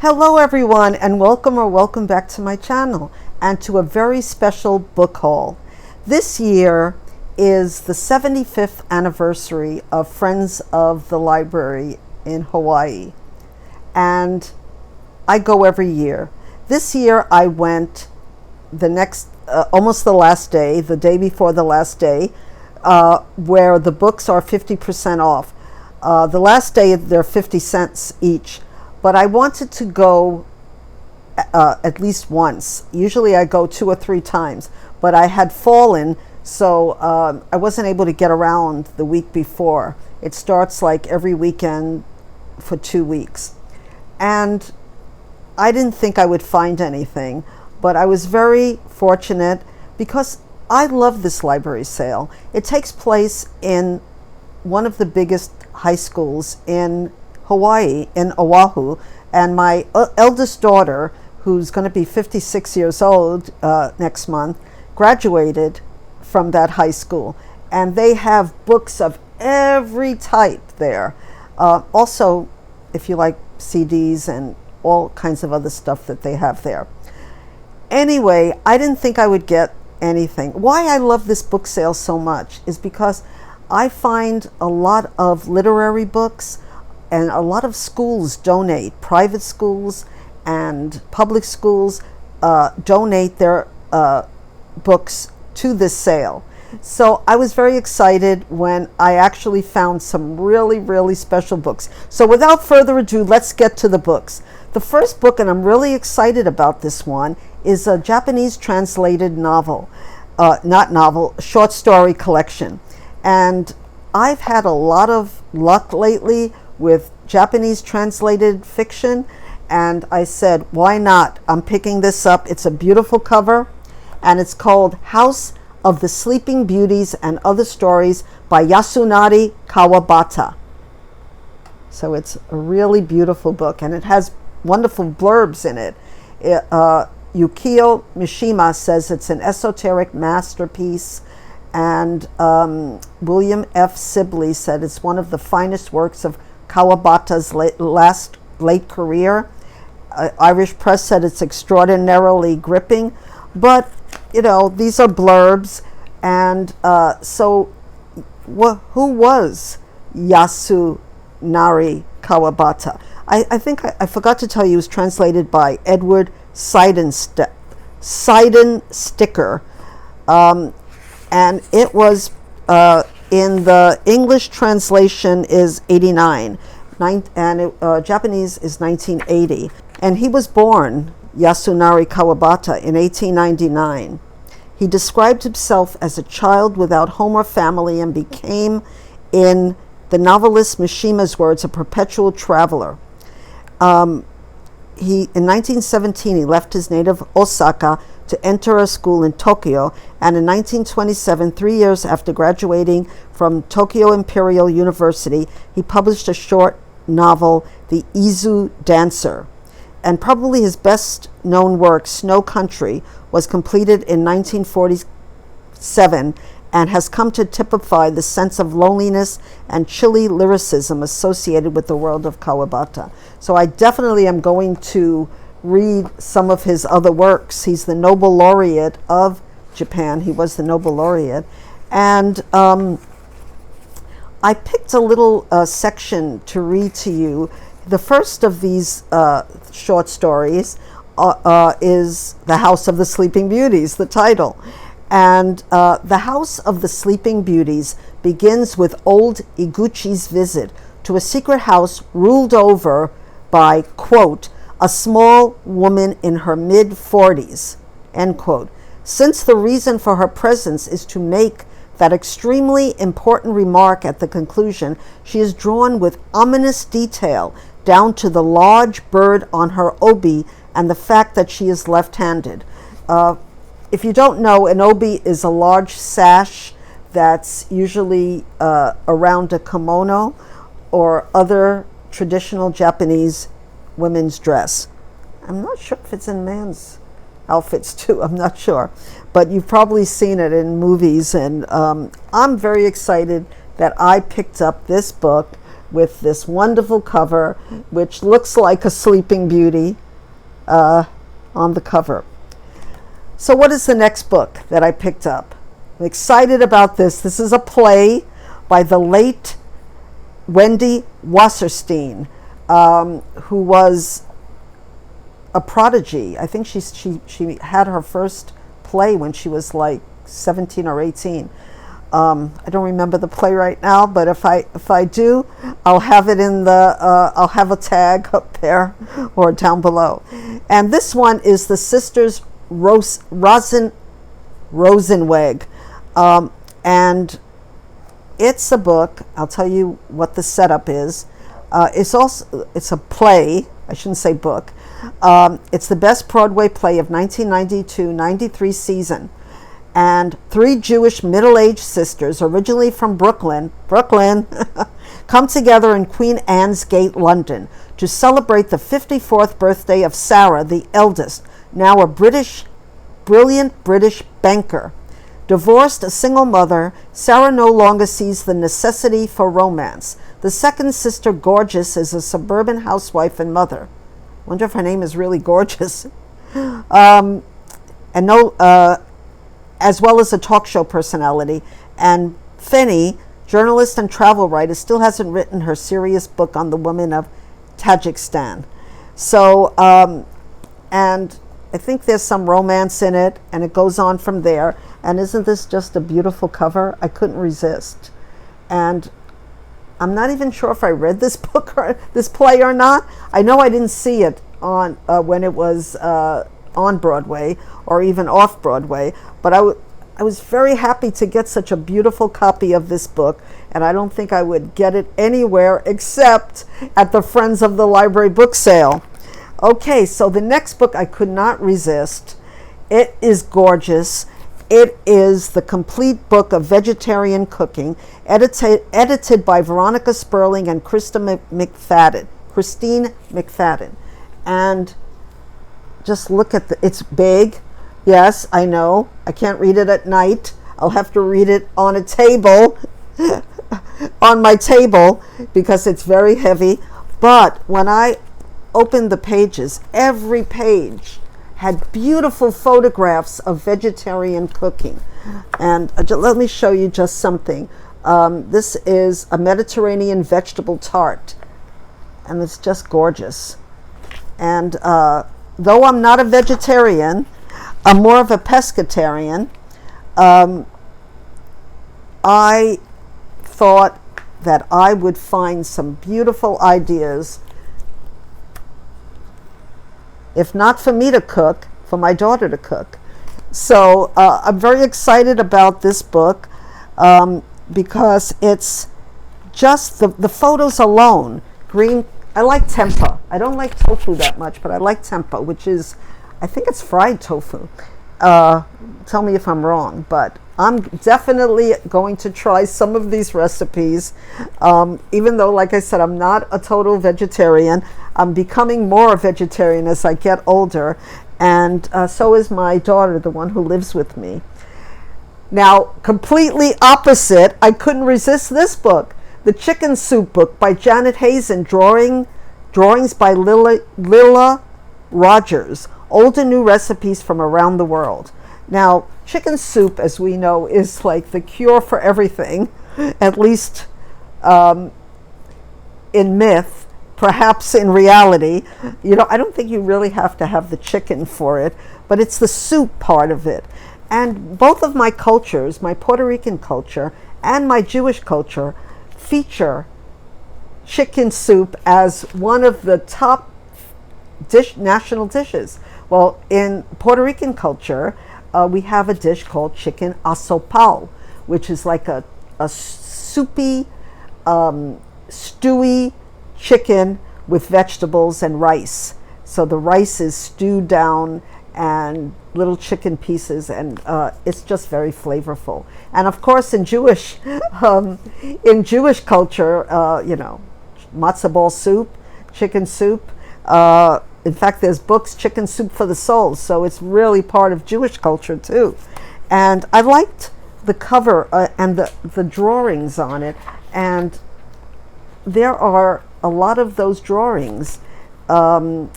Hello everyone, and welcome back to my channel and to a very special book haul. This year is the 75th anniversary of Friends of the Library in Hawaii, and I go every year. This year I went almost the last day, the day before the last day, where the books are 50% off. The last day they're 50 cents each. But I wanted to go at least once. Usually I go 2 or 3 times, but I had fallen, so I wasn't able to get around the week before. It starts like every weekend for 2 weeks. And I didn't think I would find anything, but I was very fortunate because I love this library sale. It takes place in one of the biggest high schools in Hawaii, in Oahu, and my eldest daughter, who's going to be 56 years old next month, graduated from that high school, and they have books of every type there. Also, if you like CDs and all kinds of other stuff that they have there. Anyway, I didn't think I would get anything. Why I love this book sale so much is because I find a lot of literary books, and a lot of schools donate, private schools and public schools donate their books to this sale. So I was very excited when I actually found some really, really special books. So without further ado, let's get to the books. The first book, and I'm really excited about this one, is a Japanese translated novel, short story collection. And I've had a lot of luck lately with Japanese translated fiction, and I said, why not? I'm picking this up. It's a beautiful cover, and it's called House of the Sleeping Beauties and Other Stories by Yasunari Kawabata. So it's a really beautiful book, and it has wonderful blurbs in it. Yukio Mishima says it's an esoteric masterpiece, and William F. Sibley said it's one of the finest works of Kawabata's late career. Irish Press said it's extraordinarily gripping, but you know, these are blurbs. And so who was Yasunari Kawabata? I think I forgot to tell you, it was translated by Edward Seidensticker, and it was in the English translation is 89, and Japanese is 1980. And he was born, Yasunari Kawabata, in 1899. He described himself as a child without home or family and became, in the novelist Mishima's words, a perpetual traveler. In 1917, he left his native Osaka to enter a school in Tokyo, and in 1927, 3 years after graduating from Tokyo Imperial University, he published a short novel, The Izu Dancer. And probably his best known work, Snow Country, was completed in 1947 and has come to typify the sense of loneliness and chilly lyricism associated with the world of Kawabata. So I definitely am going to read some of his other works. He's the Nobel Laureate of Japan. He was the Nobel Laureate. And I picked a little section to read to you. The first of these short stories is The House of the Sleeping Beauties, the title. And The House of the Sleeping Beauties begins with old Iguchi's visit to a secret house ruled over by, quote, a small woman in her mid-40s, end quote. Since the reason for her presence is to make that extremely important remark at the conclusion, she is drawn with ominous detail down to the large bird on her obi and the fact that she is left-handed. If you don't know, an obi is a large sash that's usually around a kimono or other traditional Japanese women's dress. I'm not sure if it's in men's outfits too, I'm not sure. But you've probably seen it in movies, and I'm very excited that I picked up this book with this wonderful cover, which looks like a Sleeping Beauty on the cover. So what is the next book that I picked up? I'm excited about this. This is a play by the late Wendy Wasserstein, who was a prodigy. I think she had her first play when she was like 17 or 18. I don't remember the play right now, but if I do, I'll have it in the I'll have a tag up there or down below. And this one is the Sisters Rosensweig, and it's a book. I'll tell you what the setup is. It's a play. I shouldn't say book. It's the best Broadway play of 1992-93 season. And 3 Jewish middle-aged sisters, originally from Brooklyn, come together in Queen Anne's Gate, London, to celebrate the 54th birthday of Sarah, the eldest, now a brilliant British banker. Divorced, a single mother, Sarah no longer sees the necessity for romance. The second sister, Gorgeous, is a suburban housewife and mother. Wonder if her name is really Gorgeous. As well as a talk show personality. And Feni, journalist and travel writer, still hasn't written her serious book on the women of Tajikistan. So, and I think there's some romance in it, and it goes on from there. And isn't this just a beautiful cover? I couldn't resist. And I'm not even sure if I read this book or this play or not. I know I didn't see it on when it was on Broadway or even off Broadway, but I was very happy to get such a beautiful copy of this book, and I don't think I would get it anywhere except at the Friends of the Library book sale. Okay, so the next book I could not resist. It is gorgeous. It is the complete book of vegetarian cooking, edited by Veronica Sperling and Christine Mcfadden. And just look at it's big. Yes, I know. I can't read it at night. I'll have to read it on a table, on my table, because it's very heavy. But when I opened the pages, every page had beautiful photographs of vegetarian cooking. And let me show you just something. This is a Mediterranean vegetable tart, and it's just gorgeous. And though I'm not a vegetarian, I'm more of a pescatarian. I thought that I would find some beautiful ideas, if not for me to cook, for my daughter to cook. So I'm very excited about this book because it's just the photos alone. Green. I like tempeh. I don't like tofu that much, but I like tempeh, which is, I think it's fried tofu. Tell me if I'm wrong, but I'm definitely going to try some of these recipes. Even though, like I said, I'm not a total vegetarian. I'm becoming more a vegetarian as I get older, and so is my daughter, the one who lives with me. Now, completely opposite, I couldn't resist this book. The Chicken Soup book by Janet Hazen, drawings by Lilla Rogers, old and new recipes from around the world. Now, chicken soup, as we know, is like the cure for everything, at least in myth, perhaps in reality. You know, I don't think you really have to have the chicken for it, but it's the soup part of it. And both of my cultures, my Puerto Rican culture and my Jewish culture, feature chicken soup as one of the top national dishes. Well, in Puerto Rican culture, we have a dish called chicken asopal, which is like a soupy, stewy chicken with vegetables and rice. So the rice is stewed down and little chicken pieces, and it's just very flavorful. And of course, in Jewish culture, you know, matzo ball soup, chicken soup. In fact, there's books, Chicken Soup for the Soul, so it's really part of Jewish culture too. And I liked the cover and the drawings on it, and there are a lot of those drawings by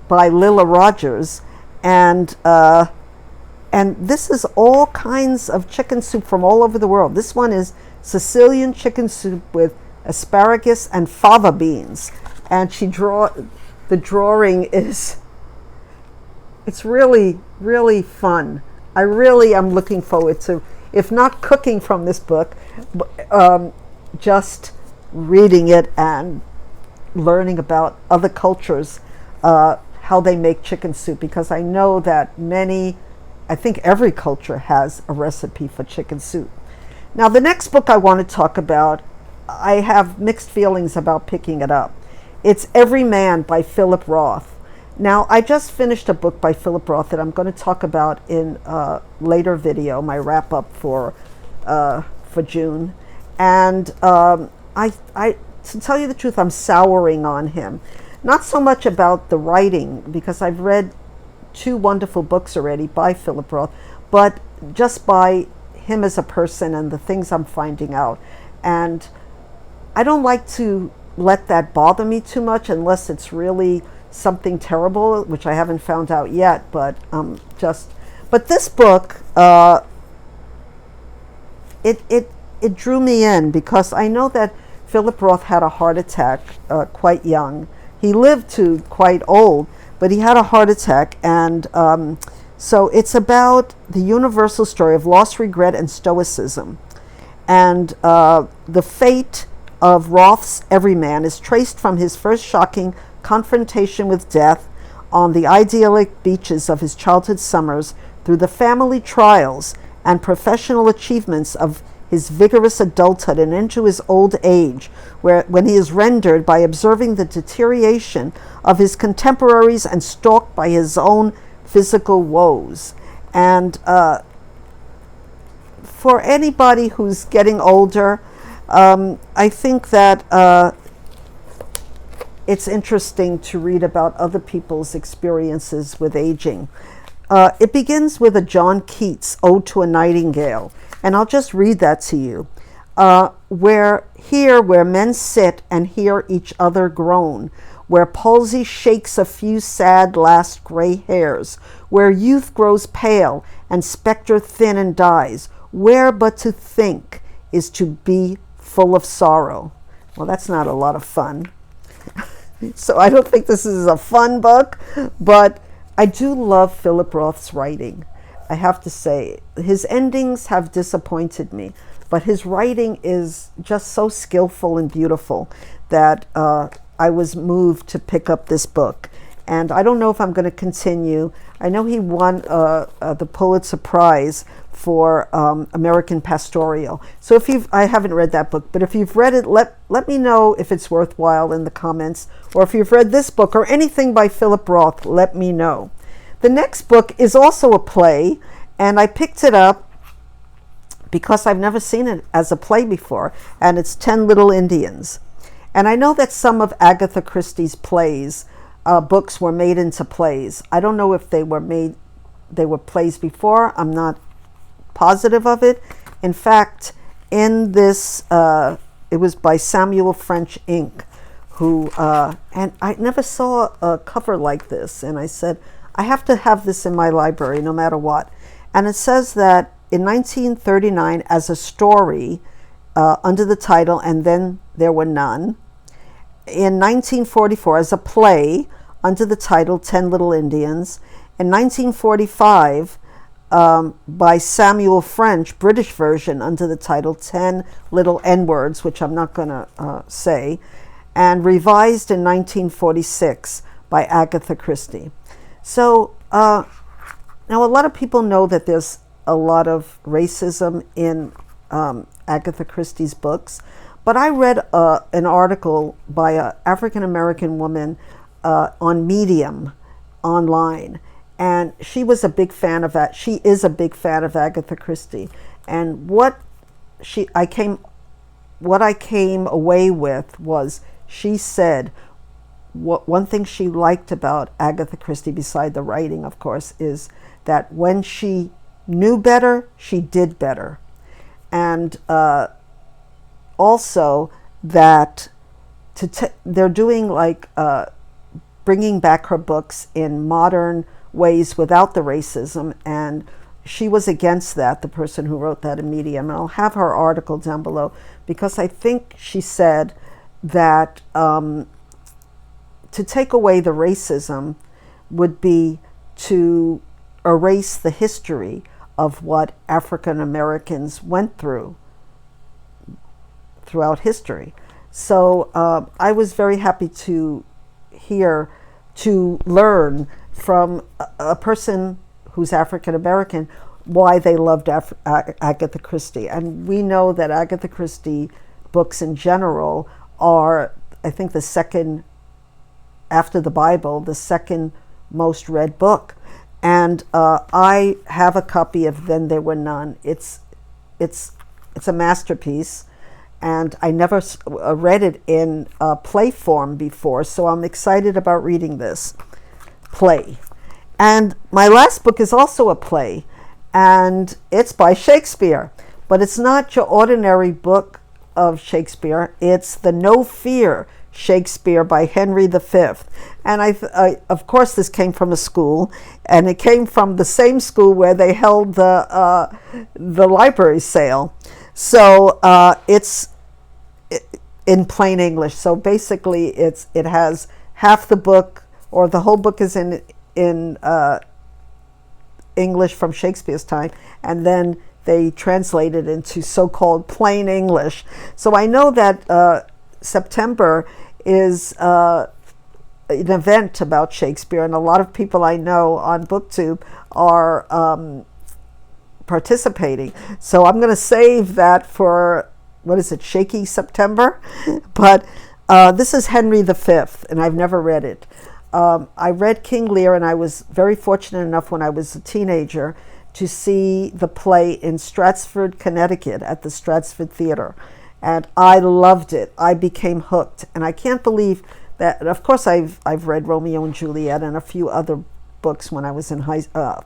Lilla Rogers, and this is all kinds of chicken soup from all over the world. This one is Sicilian chicken soup with asparagus and fava beans, and the drawing is, it's really, really fun. I really am looking forward to, if not cooking from this book, just reading it and learning about other cultures, how they make chicken soup, because I know that I think every culture has a recipe for chicken soup. Now, the next book I want to talk about, I have mixed feelings about picking it up. It's Everyman by Philip Roth. Now, I just finished a book by Philip Roth that I'm going to talk about in a later video, my wrap-up for June. And to tell you the truth, I'm souring on him. Not so much about the writing, because I've read 2 wonderful books already by Philip Roth, but just by him as a person and the things I'm finding out. And I don't like to let that bother me too much unless it's really something terrible, which I haven't found out yet. But this book, it drew me in because I know that Philip Roth had a heart attack quite young. He lived to quite old, but he had a heart attack, and so it's about the universal story of loss, regret, and stoicism. And the fate of Roth's Everyman is traced from his first shocking confrontation with death on the idyllic beaches of his childhood summers, through the family trials and professional achievements of his vigorous adulthood and into his old age, when he is rendered by observing the deterioration of his contemporaries and stalked by his own physical woes. And for anybody who's getting older, I think that it's interesting to read about other people's experiences with aging. It begins with a John Keats Ode to a Nightingale, and I'll just read that to you. Where men sit and hear each other groan, where palsy shakes a few sad last gray hairs, where youth grows pale and spectre thin and dies, where but to think is to be full of sorrow. Well, that's not a lot of fun. So I don't think this is a fun book, but I do love Philip Roth's writing. I have to say, his endings have disappointed me, but his writing is just so skillful and beautiful that I was moved to pick up this book. And I don't know if I'm going to continue. I know he won the Pulitzer Prize for American Pastoral. So I haven't read that book, but if you've read it, let me know if it's worthwhile in the comments, or if you've read this book or anything by Philip Roth, let me know. The next book is also a play, and I picked it up because I've never seen it as a play before, and it's 10 Little Indians. And I know that some of Agatha Christie's books were made into plays. I don't know if they were plays before. I'm not positive of it. In fact, in this, it was by Samuel French Inc., who, and I never saw a cover like this, and I said, I have to have this in my library no matter what. And it says that in 1939, as a story under the title And Then There Were None, in 1944 as a play under the title 10 Little Indians, in 1945 by Samuel French, British version, under the title 10 Little N-Words, which I'm not going to say, and revised in 1946 by Agatha Christie. So now a lot of people know that there's a lot of racism in Agatha Christie's books, but I read an article by an African-American woman on Medium online, and she was a big fan of that. She is a big fan of Agatha Christie, and what I came away with was, she said, one thing she liked about Agatha Christie, beside the writing, of course, is that when she knew better, she did better. And also that they're doing like bringing back her books in modern ways without the racism, and she was against that, the person who wrote that in Medium. And I'll have her article down below, because I think she said that to take away the racism would be to erase the history of what African Americans went through throughout history. So I was very happy to learn from a person who's African American why they loved Agatha Christie. And we know that Agatha Christie books in general are, I think, the second, after the Bible, the second most read book. And I have a copy of Then There Were None. It's a masterpiece, and I never read it in play form before, so I'm excited about reading this play. And my last book is also a play, and it's by Shakespeare, but it's not your ordinary book of Shakespeare. It's the No Fear Shakespeare by Henry V. And I of course, this came from a school, and it came from the same school where they held the library sale. So it's in plain English. So basically, it has half the book, or the whole book is in English from Shakespeare's time, and then they translate it into so-called plain English. So I know that September is an event about Shakespeare, and a lot of people I know on BookTube are participating. So I'm going to save that for, what is it, Shaky September? But this is Henry V, and I've never read it. I read King Lear, and I was very fortunate enough when I was a teenager to see the play in Stratford, Connecticut at the Stratford Theater. And I loved it. I became hooked. And I can't believe that, of course, I've read Romeo and Juliet and a few other books when I was in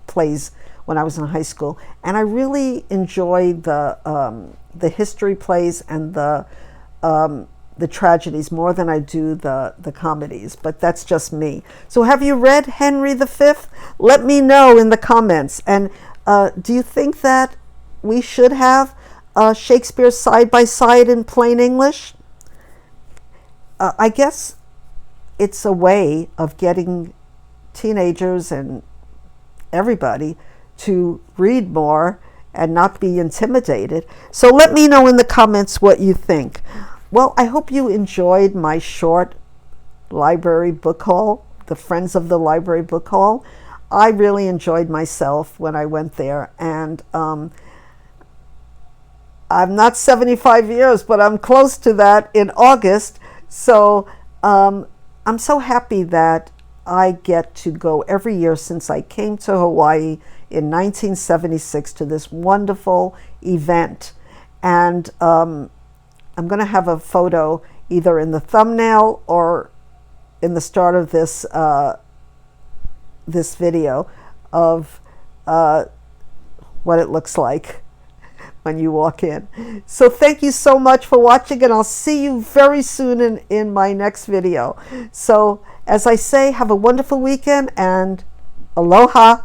plays when I was in high school. And I really enjoyed the history plays and the tragedies more than I do the comedies, but that's just me. So have you read Henry V? Let me know in the comments. And do you think that we should have Shakespeare side by side in plain English? I guess it's a way of getting teenagers and everybody to read more and not be intimidated. So let me know in the comments what you think. Well, I hope you enjoyed my short library book haul, the Friends of the Library book haul. I really enjoyed myself when I went there, and I'm not 75 years, but I'm close to that in August. So I'm so happy that I get to go every year since I came to Hawaii in 1976 to this wonderful event. And I'm going to have a photo either in the thumbnail or in the start of this this video of what it looks like when you walk in. So thank you so much for watching, and I'll see you very soon in my next video. So as I say, have a wonderful weekend, and aloha.